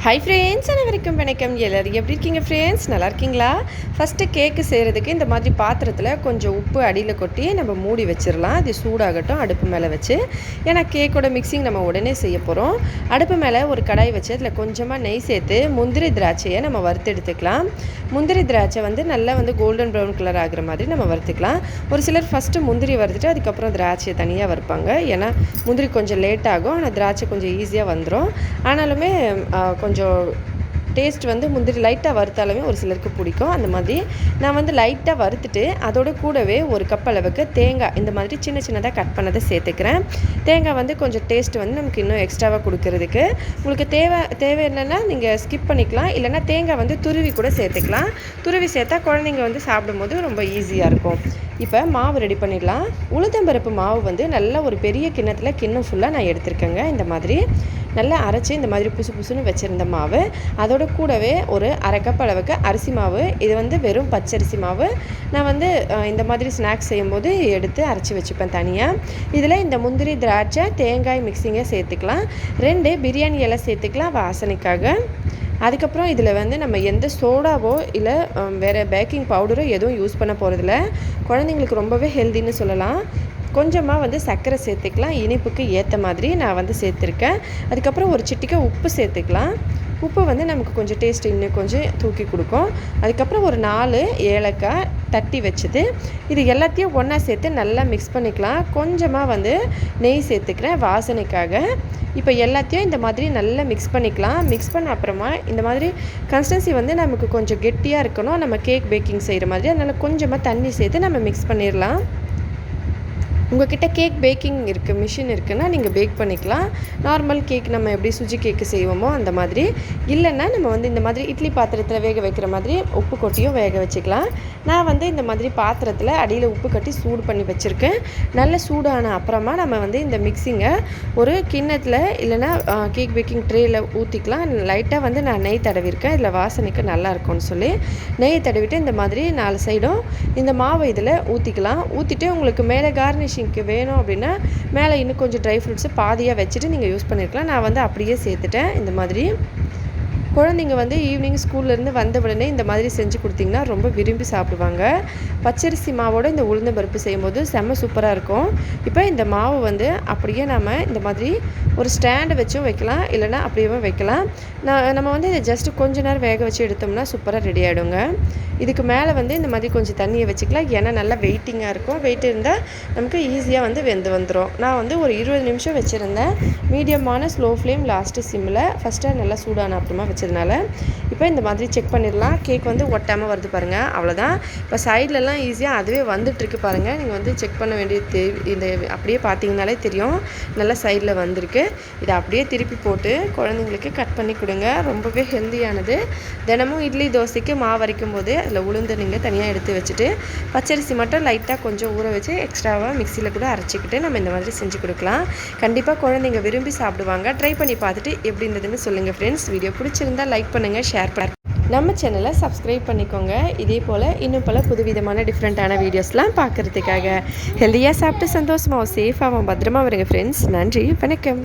Hi friends, அனைவருக்கும் வணக்கம். எல்லோரும் எப்படி இருக்கீங்க ஃப்ரெண்ட்ஸ்? நல்லா இருக்கீங்களா? ஃபஸ்ட்டு கேக்கு செய்கிறதுக்கு இந்த மாதிரி பாத்திரத்தில் கொஞ்சம் உப்பு அடியில் கொட்டி நம்ம மூடி வச்சிடலாம். அது சூடாகட்டும் அடுப்பு மேலே வச்சு. ஏன்னா கேக்கோட மிக்சிங் நம்ம உடனே செய்ய போகிறோம். அடுப்பு மேலே ஒரு கடாய் வச்சு அதில் கொஞ்சமாக நெய் சேர்த்து முந்திரி திராட்சையை நம்ம வறுத்து எடுத்துக்கலாம். முந்திரி திராட்சை நல்லா கோல்டன் ப்ரௌன் கலர் ஆகிற மாதிரி நம்ம வறுத்துக்கலாம். ஒரு சிலர் ஃபஸ்ட்டு முந்திரி வறுத்துட்டு அதுக்கப்புறம் திராட்சையை தனியாக வறுப்பாங்க. ஏன்னா முந்திரி கொஞ்சம் லேட் ஆகும், ஆனால் திராட்சை கொஞ்சம் ஈஸியாக வந்துடும். ஆனாலுமே கொஞ்சம் டேஸ்ட் முந்திரி லைட்டாக வறுத்தாலுமே ஒரு சிலருக்கு பிடிக்கும். அந்த மாதிரி நான் லைட்டாக வறுத்துட்டு அதோட கூடவே ஒரு கப் அளவுக்கு தேங்காய் இந்த மாதிரி சின்ன சின்னதாக கட் பண்ணதை சேர்த்துக்கிறேன். தேங்காய் கொஞ்சம் டேஸ்ட் நமக்கு இன்னும் எக்ஸ்ட்ராவாக கொடுக்கறதுக்கு. உங்களுக்கு தேவை என்னென்னா நீங்கள் ஸ்கிப் பண்ணிக்கலாம், இல்லைனா தேங்காய் துருவி கூட சேர்த்துக்கலாம். துருவி சேர்த்தா குழந்தைங்க சாப்பிடும்போது ரொம்ப ஈஸியாக இருக்கும். இப்போ மாவு ரெடி பண்ணிடலாம். உளுத்தம்பருப்பு மாவு நல்லா ஒரு பெரிய கிண்ணம் ஃபுல்லாக நான் எடுத்திருக்கேங்க. இந்த மாதிரி நல்லா அரைச்சி இந்த மாதிரி புசு புசுன்னு வச்சுருந்த மாவு, அதோட கூடவே ஒரு அரை கப் அளவுக்கு அரிசி மாவு. இது வெறும் பச்சரிசி மாவு. நான் இந்த மாதிரி ஸ்நாக்ஸ் செய்யும்போது எடுத்து அரைச்சி வச்சுப்பேன் தனியாக. இதில் இந்த முந்திரி திராட்சை தேங்காய் மிக்சிங்கை சேர்த்துக்கலாம். 2 பிரியாணி இலை சேர்த்துக்கலாம் வாசனைக்காக. அதுக்கப்புறம் இதில் நம்ம எந்த சோடாவோ இல்லை வேறு பேக்கிங் பவுடரோ எதுவும் யூஸ் பண்ண போகிறதில்ல. குழந்தைங்களுக்கு ரொம்பவே ஹெல்தின்னு சொல்லலாம். கொஞ்சமாக சர்க்கரை சேர்த்துக்கலாம், இனிப்புக்கு ஏற்ற மாதிரி நான் சேர்த்துருக்கேன். அதுக்கப்புறம் ஒரு சிட்டிக்கை உப்பு சேர்த்துக்கலாம். உப்பு நமக்கு கொஞ்சம் டேஸ்ட் இன்னும் கொஞ்சம் தூக்கி கொடுக்கும். அதுக்கப்புறம் ஒரு 4 ஏலக்காய் தட்டி வச்சுது. இது எல்லாத்தையும் ஒன்றா சேர்த்து நல்லா மிக்ஸ் பண்ணிக்கலாம். கொஞ்சமாக நெய் சேர்த்துக்கிறேன் வாசனைக்காக. இப்போ எல்லாத்தையும் இந்த மாதிரி நல்லா மிக்ஸ் பண்ணிக்கலாம். மிக்ஸ் பண்ண அப்புறமா இந்த மாதிரி கன்சிஸ்டன்சி நமக்கு கொஞ்சம் கெட்டியாக இருக்கணும், நம்ம கேக் பேக்கிங் செய்கிற மாதிரி. அதனால் கொஞ்சமாக தண்ணி சேர்த்து நம்ம மிக்ஸ் பண்ணிடலாம். உங்கள்கிட்ட கேக் பேக்கிங் இருக்குது, மிஷின் இருக்குன்னா நீங்கள் பேக் பண்ணிக்கலாம். நார்மல் கேக் நம்ம எப்படி சுஜி கேக்கு செய்வோமோ அந்த மாதிரி. இல்லைன்னா நம்ம இந்த மாதிரி இட்லி பாத்திரத்தில் வேக வைக்கிற மாதிரி உப்பு கொட்டியும் வேக வச்சுக்கலாம். நான் இந்த மாதிரி பாத்திரத்தில் அடியில் உப்பு கட்டி சூடு பண்ணி வச்சுருக்கேன். நல்ல சூடான அப்புறமா நம்ம இந்த மிக்சிங்கை ஒரு கிண்ணத்தில் இல்லைன்னா கேக் பேக்கிங் ட்ரேயில் ஊற்றிக்கலாம். லைட்டாக நான் நெய் தடவிருக்கேன். இதில் வாசனைக்கு நல்லா இருக்கும்னு சொல்லி நெய் தடவிட்டு இந்த மாதிரி 4 சைடும் இந்த மாவை இதில் ஊற்றிக்கலாம். ஊற்றிட்டு உங்களுக்கு மேலே கார்னிஷிங் வேணும் அப்படின்னா மேலே இன்னும் கொஞ்சம் ட்ரை ஃப்ரூட்ஸு பாதியாக வச்சுட்டு நீங்கள் யூஸ் பண்ணியிருக்கலாம். நான் அப்படியே சேர்த்துட்டேன். இந்த மாதிரி குழந்தைங்க ஈவினிங் ஸ்கூல்லேருந்து வந்த உடனே இந்த மாதிரி செஞ்சு கொடுத்திங்கன்னா ரொம்ப விரும்பி சாப்பிடுவாங்க. பச்சரிசி மாவோடு இந்த உளுந்தம்பருப்பு செய்யும்போது செம்ம சூப்பராக இருக்கும். இப்போ இந்த மாவு அப்படியே நம்ம இந்த மாதிரி ஒரு ஸ்டாண்டு வச்சும் வைக்கலாம், இல்லைனா அப்படியே வைக்கலாம். நம்ம இதை ஜஸ்ட்டு கொஞ்ச நேரம் வேக வச்சு எடுத்தோம்னா சூப்பராக ரெடி ஆகிடுங்க. இதுக்கு மேலே இந்த மாதிரி கொஞ்சம் தண்ணியை வச்சுக்கலாம். ஏன்னா நல்லா வெயிட்டிங்காக இருக்கும். வெயிட் இருந்தால் நமக்கு ஈஸியாக வெந்து வந்துடும். நான் ஒரு 20 நிமிஷம் வச்சுருந்தேன். மீடியமான ஸ்லோ ஃப்ளேம், லாஸ்ட்டு சிம்மில். ஃபஸ்ட்டாக நல்லா சூடான அப்புறமா வச்சதுனால இப்போ இந்த மாதிரி செக் பண்ணிடலாம். கேக் ஒட்டாமல் வருது பாருங்கள், அவ்வளோதான். இப்போ சைட்லலாம் ஈஸியாக அதுவே வந்துட்டுருக்கு பாருங்கள். நீங்கள் செக் பண்ண வேண்டியது இந்த அப்படியே பார்த்தீங்கனாலே தெரியும் நல்லா சைடில் வந்திருக்கு. இதை அப்படியே திருப்பி போட்டு குழந்தைங்களுக்கு கட் பண்ணி கொடுங்க. ரொம்பவே ஹெல்தியானது. தினமும் இட்லி தோசைக்கு மாவு அரைக்கும் போது அதில் உளுந்து நீங்கள் தனியாக எடுத்து வச்சுட்டு பச்சரிசி மட்டும் லைட்டாக கொஞ்சம் ஊற வச்சு எக்ஸ்ட்ராவாக மிக்சியில் கூட அரைச்சிக்கிட்டு நம்ம இந்த மாதிரி செஞ்சு கொடுக்கலாம். கண்டிப்பாக குழந்தைங்க விரும்பி சாப்பிடுவாங்க. ட்ரை பண்ணி பார்த்துட்டு எப்படி இருந்ததுன்னு சொல்லுங்கள் ஃப்ரெண்ட்ஸ். வீடியோ பிடிச்சிருந்தா லைக் பண்ணுங்கள், ஷேர் பண்ணுங்கள். நம்ம சேனலை சப்ஸ்கிரைப் பண்ணிக்கோங்க. இதே போல் இன்னும் பல புதுவிதமான டிஃப்ரெண்ட்டான வீடியோஸ்லாம் பார்க்குறதுக்காக. ஹெல்தியாக சாப்பிட்டு சந்தோஷமாக சேஃபாகவும் பத்திரமா வருங்க ஃப்ரெண்ட்ஸ். நன்றி, வணக்கம்.